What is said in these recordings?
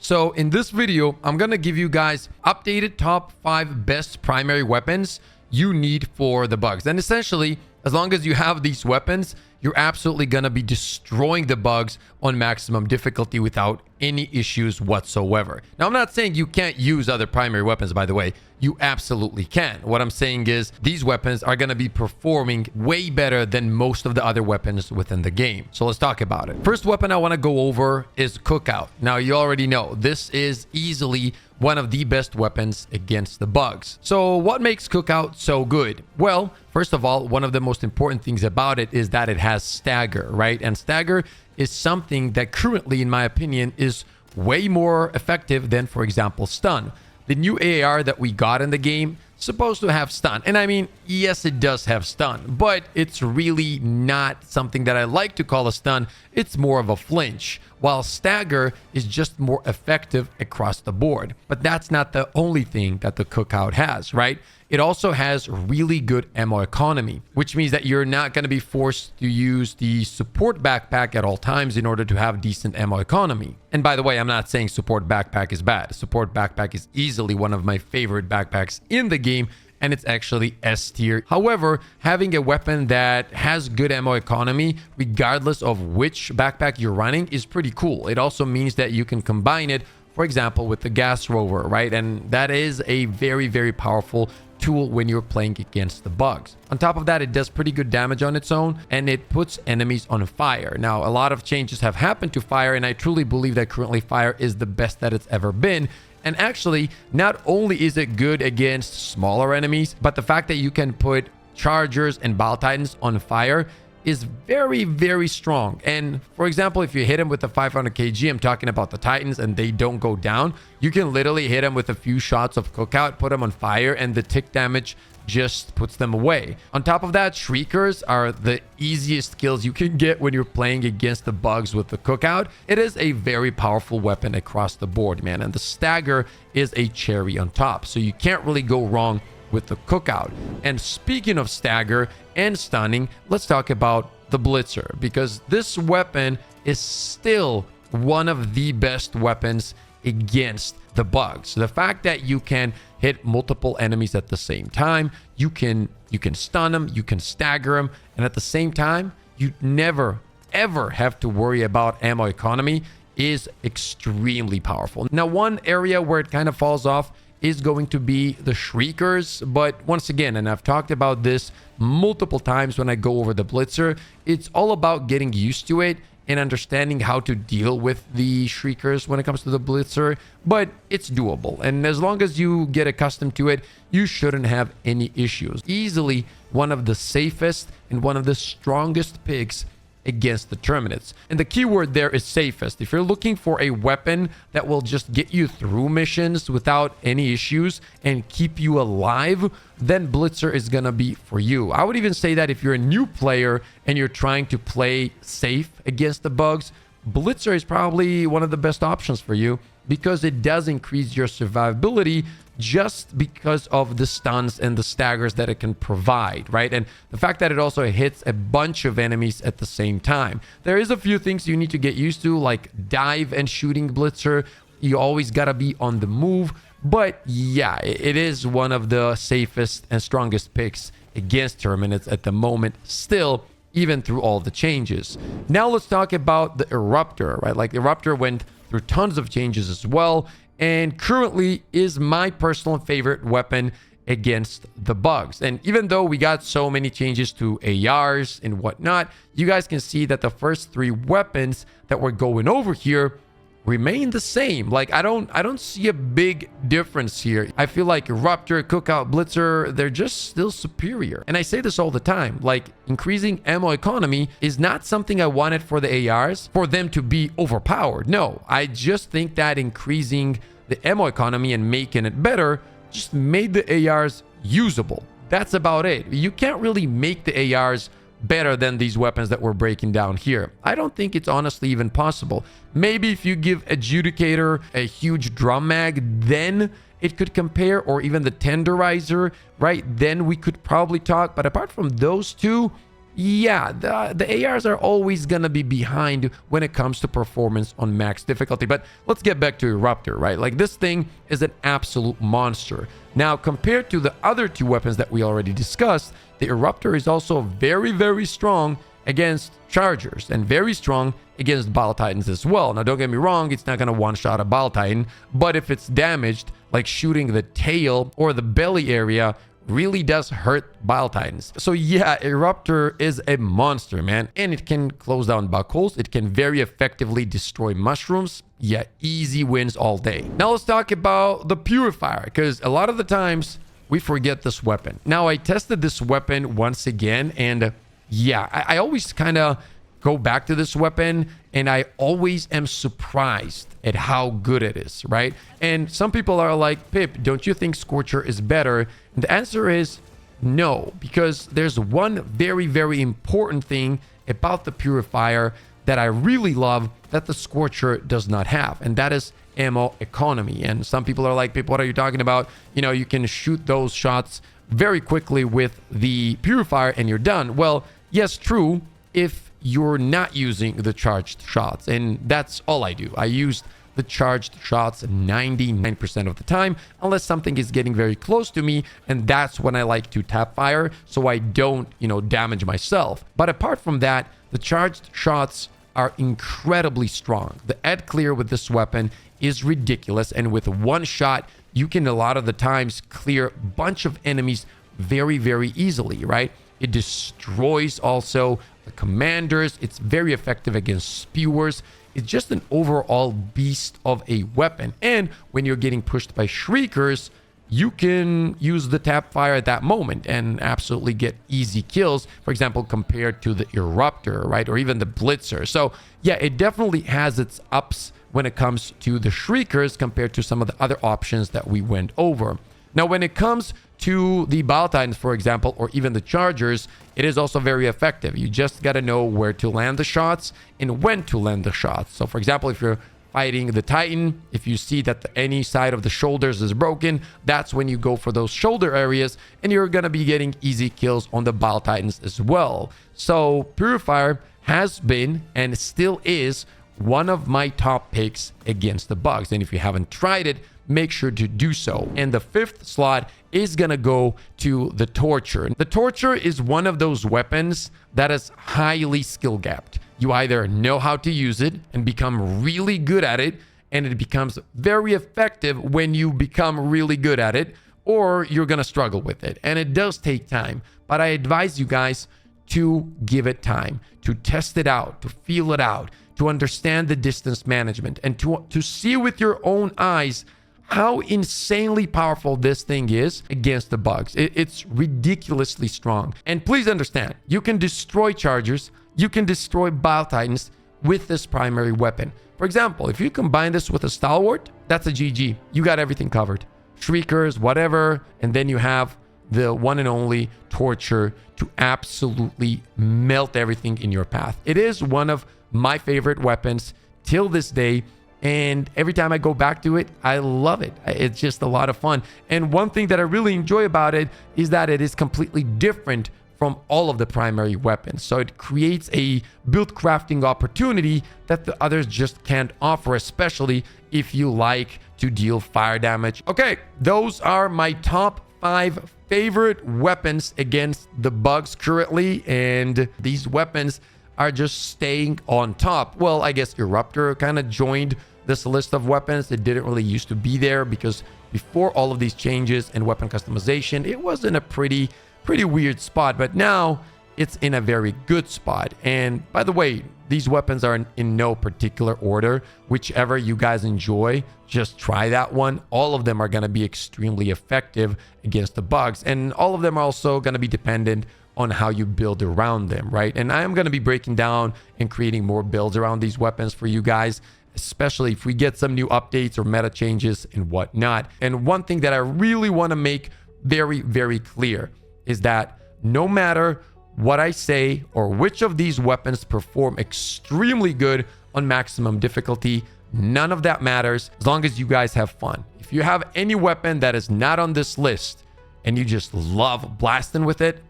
So in this video, I'm going to give you guys updated top 5 best primary weapons you need for the bugs. And essentially, as long as you have these weapons, you're absolutely going to be destroying the bugs on maximum difficulty without any issues whatsoever. Now, I'm not saying you can't use other primary weapons, by the way. You absolutely can. What I'm saying is these weapons are going to be performing way better than most of the other weapons within the game. So let's talk about it. First weapon I want to go over is Cookout. Now, you already know this is easily one of the best weapons against the bugs. So what makes Cookout so good? Well, first of all, one of the most important things about it is that it has stagger, right? And stagger is something that currently, in my opinion, is way more effective than, for example, stun. The new AAR that we got in the game is supposed to have stun. And I mean, yes, it does have stun, but it's really not something that I like to call a stun. It's more of a flinch, while stagger is just more effective across the board. But that's not the only thing that the Cookout has, right? It also has really good ammo economy, which means that you're not going to be forced to use the support backpack at all times in order to have decent ammo economy. And by the way, I'm not saying support backpack is bad. Support backpack is easily one of my favorite backpacks in the game, and it's actually S tier. However, having a weapon that has good ammo economy, regardless of which backpack you're running, is pretty cool. It also means that you can combine it, for example, with the gas rover, right? And that is a very, very powerful tool when you're playing against the bugs. On top of that, it does pretty good damage on its own, and it puts enemies on fire. Now, a lot of changes have happened to fire, and I truly believe that currently fire is the best that it's ever been. And actually, not only is it good against smaller enemies, but the fact that you can put chargers and bile titans on fire is very, very strong. And for example, if you hit him with the 500 kg, I'm talking about the titans, and they don't go down, you can literally hit him with a few shots of Cookout, put them on fire, and the tick damage just puts them away. On top of that, shriekers are the easiest kills you can get when you're playing against the bugs with the Cookout. It is a very powerful weapon across the board, man, and the stagger is a cherry on top, so you can't really go wrong with the Cookout. And speaking of stagger and stunning, let's talk about the blitzer, because this weapon is still one of the best weapons against the bugs. The fact that you can hit multiple enemies at the same time, you can stun them, you can stagger them, and at the same time, you never ever have to worry about ammo economy, is extremely powerful. Now, one area where it kind of falls off is going to be the shriekers, but once again, and I've talked about this multiple times when I go over the blitzer, it's all about getting used to it and understanding how to deal with the shriekers when it comes to the blitzer, but it's doable. And as long as you get accustomed to it, you shouldn't have any issues. Easily one of the safest and one of the strongest picks against the terminids. And the keyword there is safest. If you're looking for a weapon that will just get you through missions without any issues and keep you alive, then blitzer is gonna be for you. I would even say that if you're a new player and you're trying to play safe against the bugs, blitzer is probably one of the best options for you, because it does increase your survivability just because of the stuns and the staggers that it can provide, right? And the fact that it also hits a bunch of enemies at the same time. There is a few things you need to get used to, like dive and shooting blitzer. You always gotta be on the move. But yeah, it is one of the safest and strongest picks against terminids at the moment still, even through all the changes. Now let's talk about the eruptor, right? Like, the eruptor went through tons of changes as well, and currently is my personal favorite weapon against the bugs. And even though we got so many changes to ARs and whatnot, you guys can see that the first 3 weapons that we're going over here remain the same. Like, I don't see a big difference here. I feel like Eruptor, Cookout, Blitzer, they're just still superior. And I say this all the time, like, increasing ammo economy is not something I wanted for the ARs, for them to be overpowered. No, I just think that increasing the ammo economy and making it better just made the ARs usable. That's about it. You can't really make the ARs better than these weapons that we're breaking down here. I don't think it's honestly even possible. Maybe if you give Adjudicator a huge drum mag, then it could compare, or even the Tenderizer, right? Then we could probably talk. But apart from those two, yeah, the ARs are always gonna be behind when it comes to performance on max difficulty. But let's get back to Eruptor, right? Like, this thing is an absolute monster. Now, compared to the other two weapons that we already discussed, the Eruptor is also very, very strong against chargers and very strong against Bile Titans as well. Now, don't get me wrong, it's not going to one-shot a Bile Titan, but if it's damaged, like shooting the tail or the belly area really does hurt Bile Titans. So yeah, Eruptor is a monster, man. And it can close down bug holes. It can very effectively destroy mushrooms. Yeah, easy wins all day. Now let's talk about the Purifier, because a lot of the times we forget this weapon. Now, I tested this weapon once again, and yeah, I always kind of go back to this weapon, and I always am surprised at how good it is, right? And some people are like, Pip, don't you think Scorcher is better? And the answer is no, because there's one very, very important thing about the Purifier that I really love that the Scorcher does not have, and that is ammo economy. And some people are like, Pip, what are you talking about? You know, you can shoot those shots very quickly with the Purifier and you're done. Well, yes, true, if you're not using the charged shots, and that's all I do. I used the charged shots 99% of the time, unless something is getting very close to me, and that's when I like to tap fire so I don't, damage myself. But apart from that, the charged shots are incredibly strong. The ad clear with this weapon is ridiculous, and with one shot, you can a lot of the times clear a bunch of enemies very, very easily, right? It destroys also the commanders. It's very effective against spewers. It's just an overall beast of a weapon. And when you're getting pushed by shriekers, you can use the tap fire at that moment and absolutely get easy kills, for example, compared to the Eruptor, right? Or even the Blitzer. So yeah, it definitely has its ups when it comes to the shriekers compared to some of the other options that we went over. Now, when it comes to the Bile Titans, for example, or even the chargers, it is also very effective. You just got to know where to land the shots and when to land the shots. So, for example, if you're fighting the Titan, if you see that any side of the shoulders is broken, that's when you go for those shoulder areas, and you're going to be getting easy kills on the Bile Titans as well. So, Purifier has been and still is one of my top picks against the bugs. And if you haven't tried it, make sure to do so. And the fifth slot is gonna go to the Torture. The Torture is one of those weapons that is highly skill gapped. You either know how to use it and become really good at it, and it becomes very effective when you become really good at it, or you're gonna struggle with it. And it does take time, but I advise you guys to give it time, to test it out, to feel it out, to understand the distance management, and to see with your own eyes how insanely powerful this thing is against the bugs. It's ridiculously strong. And please understand, you can destroy chargers, you can destroy Bile Titans with this primary weapon. For example, if you combine this with a Stalwart, that's a GG. You got everything covered. Shriekers, whatever, and then you have the one and only Torture to absolutely melt everything in your path. It is one of my favorite weapons till this day. And every time I go back to it, I love it. It's just a lot of fun. And one thing that I really enjoy about it is that it is completely different from all of the primary weapons. So it creates a build crafting opportunity that the others just can't offer, especially if you like to deal fire damage. Okay, those are my top 5 favorite weapons against the bugs currently. And these weapons are just staying on top. Well, I guess Eruptor kind of joined this list of weapons. It didn't really used to be there because before all of these changes and weapon customization, it was in a pretty weird spot, but now it's in a very good spot. And by the way, these weapons are in no particular order. Whichever you guys enjoy, just try that one. All of them are going to be extremely effective against the bugs, and all of them are also going to be dependent on how you build around them, right? And I am going to be breaking down and creating more builds around these weapons for you guys, especially if we get some new updates or meta changes and whatnot. And one thing that I really want to make very, very clear is that no matter what I say or which of these weapons perform extremely good on maximum difficulty, none of that matters as long as you guys have fun. If you have any weapon that is not on this list and you just love blasting with it,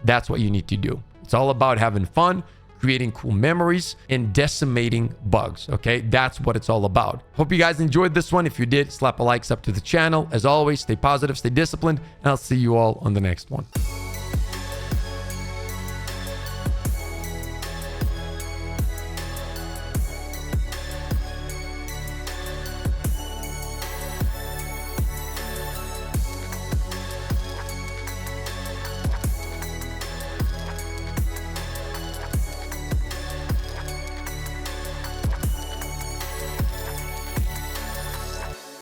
that's what you need to do. It's all about having fun, creating cool memories, and decimating bugs. Okay, that's what it's all about. Hope you guys enjoyed this one. If you did, slap a like up to the channel. As always, stay positive, stay disciplined, and I'll see you all on the next one.